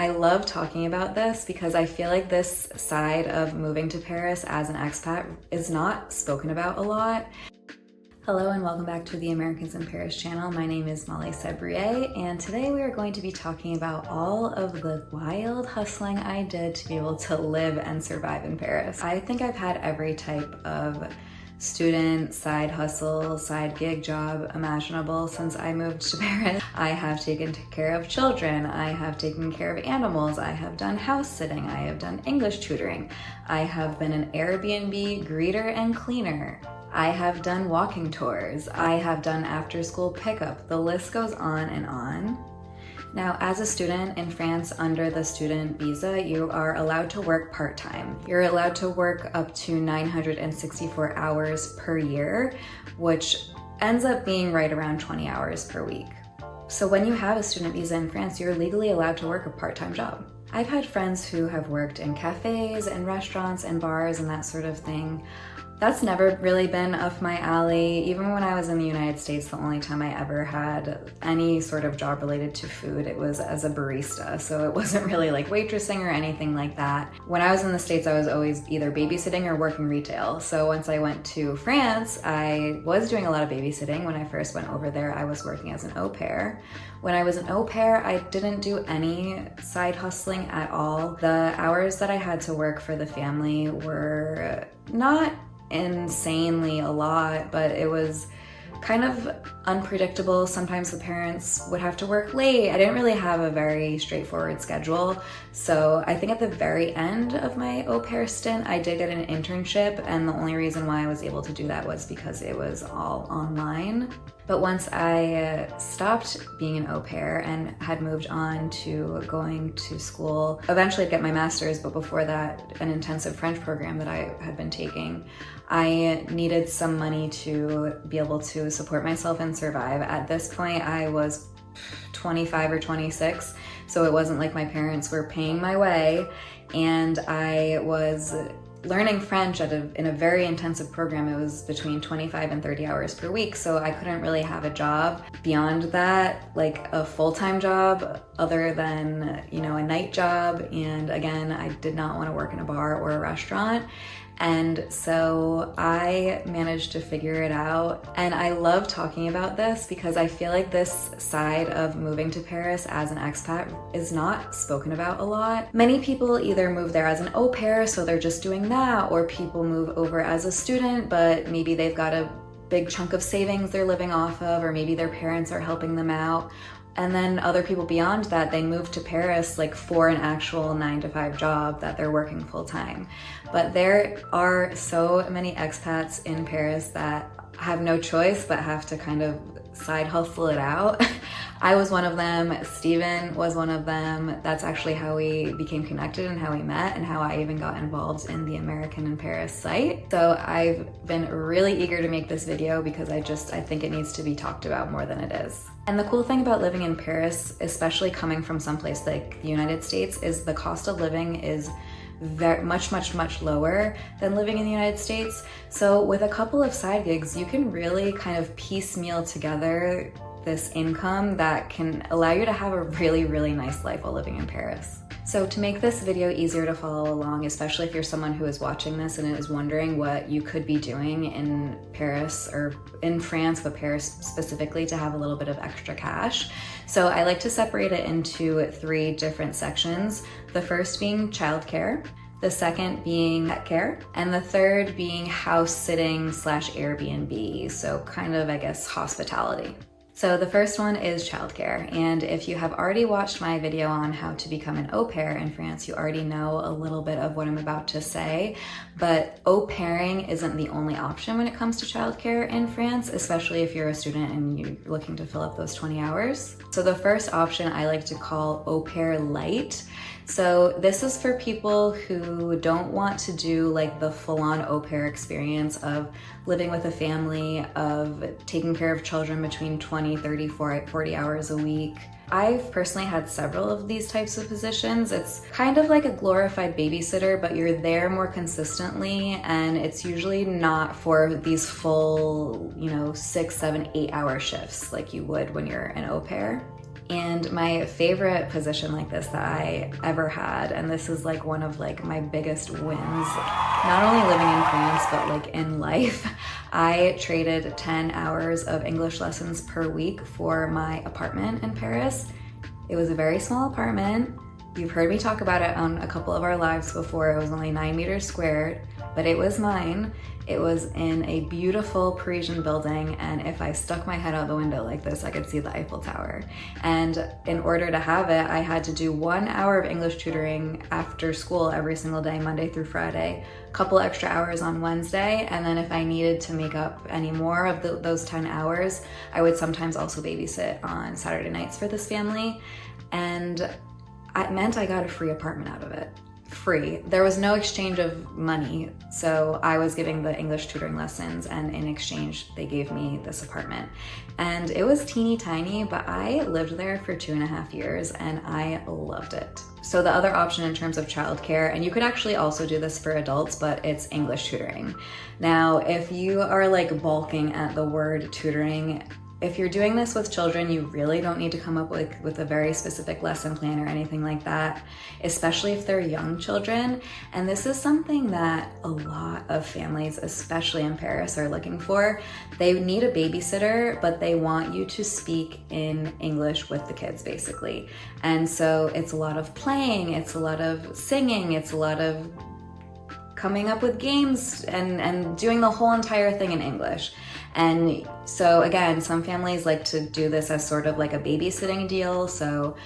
I love talking about this because I feel like this side of moving to Paris as an expat is not spoken about a lot. Hello and welcome back to the Americans in Paris channel. My name is Molly Sebrier, and today we are going to be talking about all of the wild hustling I did to be able to live and survive in Paris. I think I've had every type of student, side hustle, side gig job imaginable since I moved to Paris. I have taken care of children, I have taken care of animals, I have done house sitting, I have done English tutoring, I have been an Airbnb greeter and cleaner, I have done walking tours, I have done after school pickup, the list goes on and on. Now, as a student in France under the student visa, you are allowed to work part-time. You're allowed to work up to 964 hours per year, which ends up being right around 20 hours per week. So when you have a student visa in France, you're legally allowed to work a part-time job. I've had friends who have worked in cafes and restaurants and bars and that sort of thing. That's never really been up my alley. Even when I was in the United States, the only time I ever had any sort of job related to food, it was as a barista. So it wasn't really like waitressing or anything like that. When I was in the States, I was always either babysitting or working retail. So once I went to France, I was doing a lot of babysitting. When I first went over there, I was working as an au pair. When I was an au pair, I didn't do any side hustling at all. The hours that I had to work for the family were not insanely a lot, but it was kind of unpredictable. Sometimes the parents would have to work late. I didn't really have a very straightforward schedule. So I think at the very end of my au pair stint, I did get an internship, and the only reason why I was able to do that was because it was all online. But once I stopped being an au pair and had moved on to going to school, eventually I'd get my master's, but before that, an intensive French program that I had been taking, I needed some money to be able to support myself and survive. At this point, I was 25 or 26, so it wasn't like my parents were paying my way, and I was learning French in a very intensive program. It was between 25 and 30 hours per week, so I couldn't really have a job beyond that, like a full-time job other than, a night job. And again, I did not want to work in a bar or a restaurant. And so I managed to figure it out. And I love talking about this because I feel like this side of moving to Paris as an expat is not spoken about a lot. Many people either move there as an au pair, so they're just doing that, or people move over as a student, but maybe they've got a big chunk of savings they're living off of, or maybe their parents are helping them out. And then other people beyond that, they move to Paris like for an actual 9-to-5 job that they're working full time. But there are so many expats in Paris that have no choice but have to kind of side hustle it out. I was one of them, Steven was one of them. That's actually how we became connected and how we met and how I even got involved in the American in Paris site. So I've been really eager to make this video because I think it needs to be talked about more than it is. And the cool thing about living in Paris, especially coming from someplace like the United States, is the cost of living is much lower than living in the United States. So with a couple of side gigs, you can really kind of piecemeal together this income that can allow you to have a really nice life while living in Paris. So to make this video easier to follow along, especially if you're someone who is watching this and is wondering what you could be doing in Paris or in France, but Paris specifically, to have a little bit of extra cash. So I like to separate it into 3 different sections. The first being childcare, the second being pet care, and the third being house sitting / Airbnb. So kind of, I guess, hospitality. So the first one is childcare, and if you have already watched my video on how to become an au pair in France, you already know a little bit of what I'm about to say, but au pairing isn't the only option when it comes to childcare in France, especially if you're a student and you're looking to fill up those 20 hours. So the first option I like to call au pair light. So this is for people who don't want to do like the full-on au pair experience of living with a family, of taking care of children between 20, 30, 40 hours a week. I've personally had several of these types of positions. It's kind of like a glorified babysitter, but you're there more consistently, and it's usually not for these full, 6, 7, 8 hour shifts like you would when you're an au pair. And my favorite position like this that I ever had, and this is like one of like my biggest wins, not only living in France, but like in life, I traded 10 hours of English lessons per week for my apartment in Paris. It was a very small apartment. You've heard me talk about it on a couple of our lives before. It was only 9 meters squared, but it was mine. It was in a beautiful Parisian building, and if I stuck my head out the window like this, I could see the Eiffel Tower. And in order to have it, I had to do 1 hour of English tutoring after school every single day, Monday through Friday, a couple extra hours on Wednesday, and then if I needed to make up any more of those 10 hours, I would sometimes also babysit on Saturday nights for this family. And it meant I got a free apartment out of it. Free. There was no exchange of money, so I was giving the English tutoring lessons, and in exchange they gave me this apartment. And it was teeny tiny, but I lived there for 2.5 years and I loved it. So the other option in terms of childcare, and you could actually also do this for adults, but it's English tutoring. Now, if you are like balking at the word tutoring, if you're doing this with children, you really don't need to come up with a very specific lesson plan or anything like that, especially if they're young children. And this is something that a lot of families, especially in Paris, are looking for. They need a babysitter, but they want you to speak in English with the kids, basically. And so it's a lot of playing, it's a lot of singing, it's a lot of coming up with games and doing the whole entire thing in English. And so again, some families like to do this as sort of like a babysitting deal. So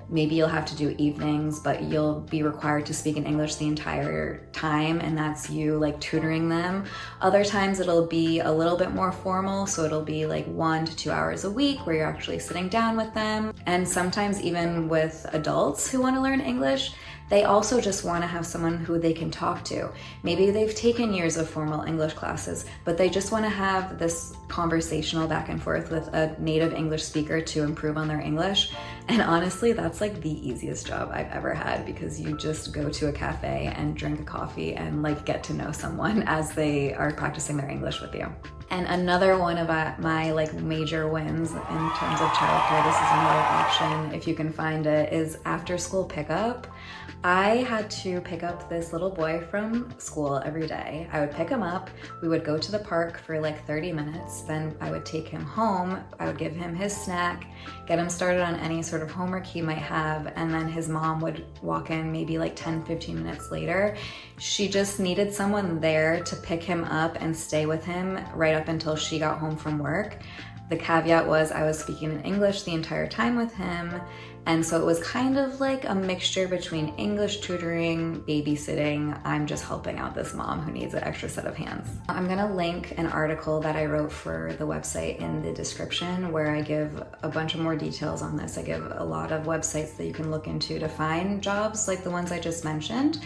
maybe you'll have to do evenings, but you'll be required to speak in English the entire time, and that's you like tutoring them. Other times it'll be a little bit more formal, so it'll be like 1 to 2 hours a week where you're actually sitting down with them. And sometimes even with adults who want to learn English, they also just want to have someone who they can talk to. Maybe they've taken years of formal English classes, but they just want to have this conversational back and forth with a native English speaker to improve on their English. And honestly, that's like the easiest job I've ever had, because you just go to a cafe and drink a coffee and like get to know someone as they are practicing their English with you. And another one of my like major wins in terms of childcare, this is another option if you can find it, is after school pickup. I had to pick up this little boy from school every day. I would pick him up, we would go to the park for like 30 minutes, then I would take him home, I would give him his snack, get him started on any sort of homework he might have, and then his mom would walk in maybe like 10-15 minutes later. She just needed someone there to pick him up and stay with him right up until she got home from work. The caveat was I was speaking in English the entire time with him, and so it was kind of like a mixture between English tutoring, babysitting. I'm just helping out this mom who needs an extra set of hands. I'm gonna link an article that I wrote for the website in the description where I give a bunch of more details on this. I give a lot of websites that you can look into to find jobs like the ones I just mentioned.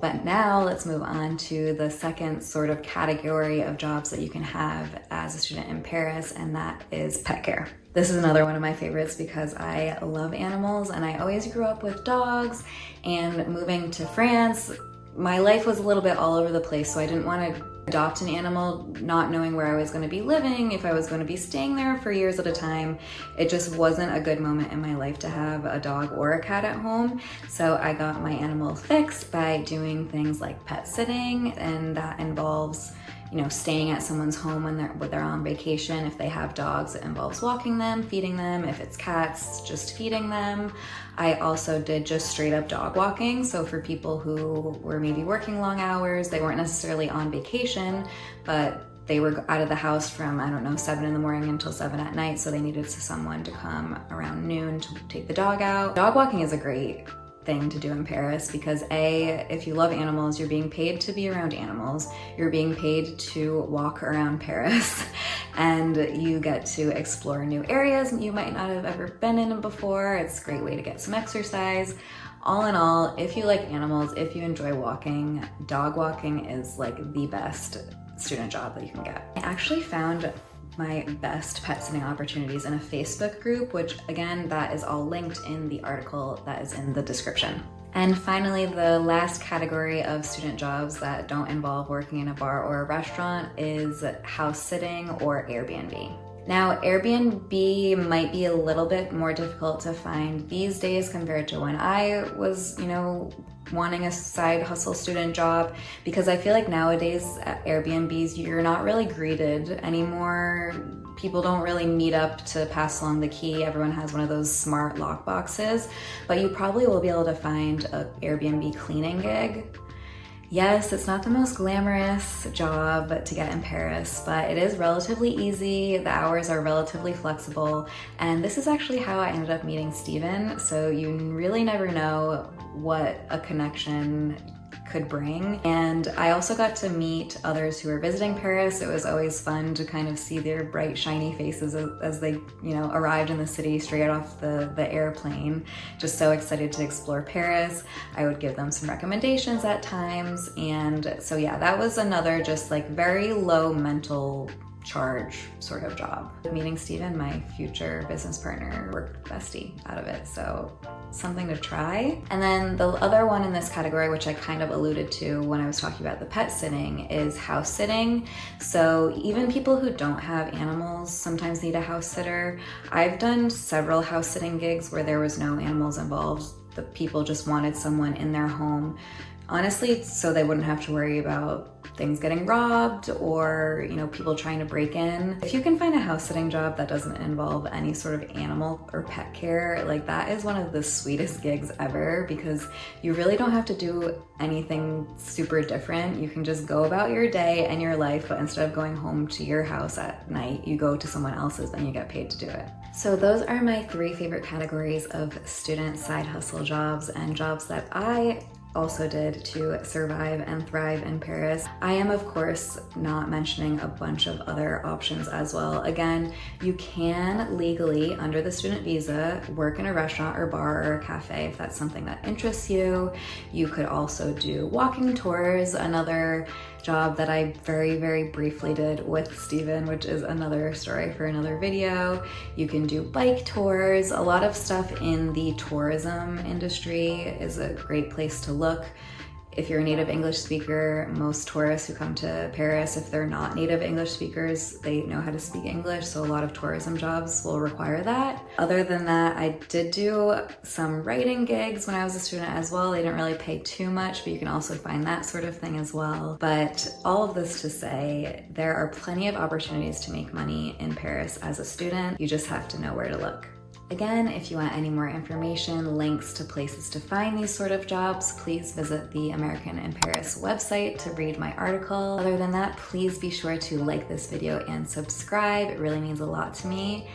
But now let's move on to the second sort of category of jobs that you can have as a student in Paris, and that is pet care. This is another one of my favorites because I love animals and I always grew up with dogs, and moving to France, my life was a little bit all over the place, so I didn't want to adopt an animal not knowing where I was going to be living, if I was going to be staying there for years at a time. It just wasn't a good moment in my life to have a dog or a cat at home. So I got my animals fixed by doing things like pet sitting, and that involves, you know, staying at someone's home when they're on vacation. If they have dogs, it involves walking them, feeding them. If it's cats, just feeding them. I also did just straight up dog walking. So for people who were maybe working long hours, they weren't necessarily on vacation, but they were out of the house from, I don't know, 7 in the morning until 7 at night. So they needed someone to come around noon to take the dog out. Dog walking is a great thing to do in Paris because if you love animals, you're being paid to be around animals, you're being paid to walk around Paris, and you get to explore new areas you might not have ever been in before. It's a great way to get some exercise. All in all, if you like animals, if you enjoy walking, dog walking is like the best student job that you can get. I actually found my best pet sitting opportunities in a Facebook group, which again, that is all linked in the article that is in the description. And finally, the last category of student jobs that don't involve working in a bar or a restaurant is house sitting or Airbnb. Now, Airbnb might be a little bit more difficult to find these days compared to when I was, wanting a side hustle student job, because I feel like nowadays at Airbnbs, you're not really greeted anymore. People don't really meet up to pass along the key. Everyone has one of those smart lock boxes, but you probably will be able to find an Airbnb cleaning gig. Yes, it's not the most glamorous job to get in Paris, but it is relatively easy. The hours are relatively flexible, and this is actually how I ended up meeting Steven. So you really never know what a connection could bring. And I also got to meet others who were visiting Paris. It was always fun to kind of see their bright, shiny faces as they, arrived in the city straight off the airplane. Just so excited to explore Paris. I would give them some recommendations at times. And so yeah, that was another just like very low mental charge sort of job. Meeting Steven, my future business partner, worked bestie out of it, so something to try. And then the other one in this category, which I kind of alluded to when I was talking about the pet sitting, is house sitting. So even people who don't have animals sometimes need a house sitter. I've done several house sitting gigs where there was no animals involved. The people just wanted someone in their home, honestly, so they wouldn't have to worry about things getting robbed or, people trying to break in. If you can find a house sitting job that doesn't involve any sort of animal or pet care, like that is one of the sweetest gigs ever, because you really don't have to do anything super different. You can just go about your day and your life, but instead of going home to your house at night, you go to someone else's and you get paid to do it. So those are my 3 favorite categories of student side hustle jobs and jobs that I also did to survive and thrive in Paris. I am, of course, not mentioning a bunch of other options as well. Again, you can legally, under the student visa, work in a restaurant or bar or a cafe if that's something that interests you. You could also do walking tours, another job that I very, very briefly did with Steven, which is another story for another video. You can do bike tours. A lot of stuff in the tourism industry is a great place to look. If you're a native English speaker, most tourists who come to Paris, if they're not native English speakers, they know how to speak English, so a lot of tourism jobs will require that. Other than that, I did do some writing gigs when I was a student as well. They didn't really pay too much, but you can also find that sort of thing as well. But all of this to say, there are plenty of opportunities to make money in Paris as a student. You just have to know where to look. Again, if you want any more information, links to places to find these sort of jobs, please visit the American in Paris website to read my article. Other than that, please be sure to like this video and subscribe. It really means a lot to me.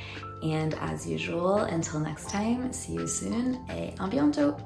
And as usual, until next time, see you soon et à bientôt.